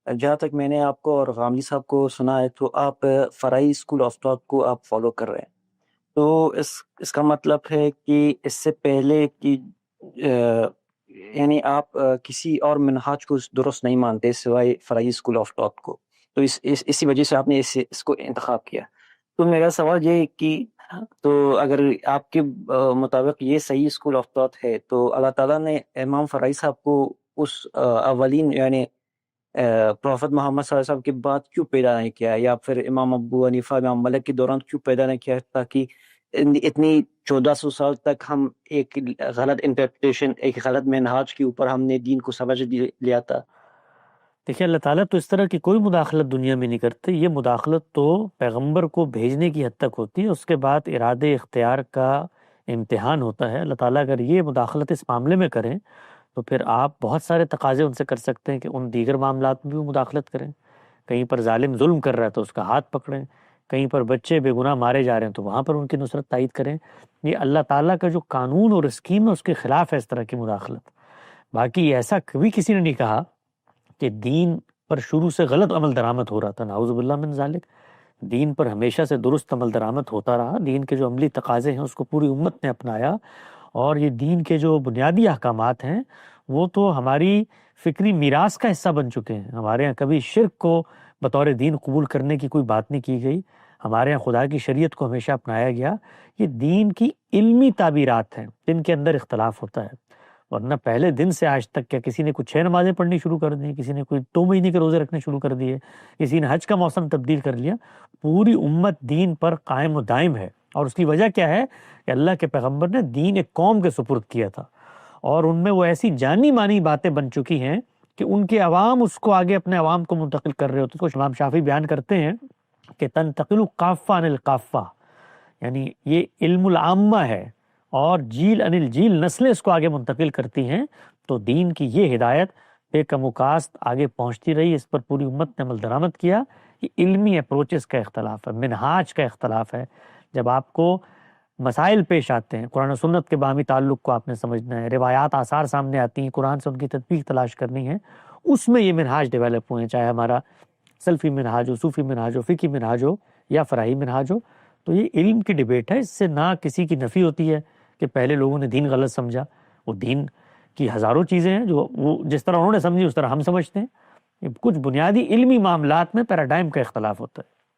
جہاں تک میں نے آپ کو اور غامدی صاحب کو سنا ہے تو آپ فرائی اسکول آف تھاٹ کو آپ فالو کر رہے ہیں، تو اس کا مطلب ہے کہ اس سے پہلے کہ یعنی آپ کسی اور منہاج کو درست نہیں مانتے سوائے فرائی اسکول آف تھاٹ کو، تو اسی وجہ سے آپ نے اس کو انتخاب کیا۔ تو میرا سوال یہ ہے کہ تو اگر آپ کے مطابق یہ صحیح اسکول آف تھاٹ ہے تو اللہ تعالیٰ نے امام فرائی صاحب کو اس اولین یعنی پروفٹ محمد صلی اللہ علیہ وسلم کے بعد کیوں پیدا نہیں کیا، یا پھر امام ابو حنیفہ امام ملک کے دوران کیوں پیدا نہیں کیا، تاکہ اتنی 1400 سال تک ہم ایک غلط انٹرپریٹیشن، ایک غلط منہاج کے اوپر ہم نے دین کو سمجھ لیا تھا۔ دیکھیے اللہ تعالیٰ تو اس طرح کی کوئی مداخلت دنیا میں نہیں کرتے، یہ مداخلت تو پیغمبر کو بھیجنے کی حد تک ہوتی ہے، اس کے بعد ارادے اختیار کا امتحان ہوتا ہے۔ اللہ تعالیٰ اگر یہ مداخلت اس معاملے میں کریں تو پھر آپ بہت سارے تقاضے ان سے کر سکتے ہیں کہ ان دیگر معاملات میں بھی مداخلت کریں۔ کہیں پر ظالم ظلم کر رہا ہے تو اس کا ہاتھ پکڑیں، کہیں پر بچے بے گناہ مارے جا رہے ہیں تو وہاں پر ان کی نصرت تائید کریں۔ یہ اللہ تعالیٰ کا جو قانون اور اسکیم ہے اس کے خلاف ہے اس طرح کی مداخلت۔ باقی ایسا کبھی کسی نے نہیں کہا کہ دین پر شروع سے غلط عمل درآمد ہو رہا تھا، نعوذ باللہ من ذالک۔ دین پر ہمیشہ سے درست عمل درآمد ہوتا رہا، دین کے جو عملی تقاضے ہیں اس کو پوری امت نے اپنایا، اور یہ دین کے جو بنیادی احکامات ہیں وہ تو ہماری فکری میراث کا حصہ بن چکے ہیں۔ ہمارے ہاں کبھی شرک کو بطور دین قبول کرنے کی کوئی بات نہیں کی گئی، ہمارے ہاں خدا کی شریعت کو ہمیشہ اپنایا گیا۔ یہ دین کی علمی تعبیرات ہیں جن کے اندر اختلاف ہوتا ہے، ورنہ پہلے دن سے آج تک کیا کسی نے کوئی 6 نمازیں پڑھنی شروع کر دی، کسی نے کوئی 2 مہینے کے روزے رکھنے شروع کر دیے، کسی نے حج کا موسم تبدیل کر لیا۔ پوری امت دین پر قائم و دائم ہے، اور اس کی وجہ کیا ہے کہ اللہ کے پیغمبر نے دین ایک قوم کے سپرد کیا تھا، اور ان میں وہ ایسی جانی مانی باتیں بن چکی ہیں کہ ان کے عوام اس کو آگے اپنے عوام کو منتقل کر رہے ہوتے ہیں۔ کچھ امام شافعی بیان کرتے ہیں کہ تنتقل قافہ عن القافہ، یعنی یہ علم العامہ ہے اور جیل ان الجیل نسلیں اس کو آگے منتقل کرتی ہیں، تو دین کی یہ ہدایت بے کم و کاست آگے پہنچتی رہی، اس پر پوری امت نے عمل درآمد کیا۔ یہ علمی اپروچز کا اختلاف ہے، منہاج کا اختلاف ہے۔ جب آپ کو مسائل پیش آتے ہیں، قرآن و سنت کے باہمی تعلق کو آپ نے سمجھنا ہے، روایات آثار سامنے آتی ہیں، قرآن سے ان کی تطبیق تلاش کرنی ہے، اس میں یہ منہاج ڈیولپ ہوئے ہیں، چاہے ہمارا سلفی منہاج ہو، صوفی منہاج ہو، فقہی منہاج ہو یا فراہی منہاج ہو۔ تو یہ علم کی ڈیبیٹ ہے، اس سے نہ کسی کی نفی ہوتی ہے کہ پہلے لوگوں نے دین غلط سمجھا، وہ دین کی ہزاروں چیزیں ہیں جو وہ جس طرح انہوں نے سمجھی اس طرح ہم سمجھتے ہیں۔ کچھ بنیادی علمی معاملات میں پیراڈائم کا اختلاف ہوتا ہے۔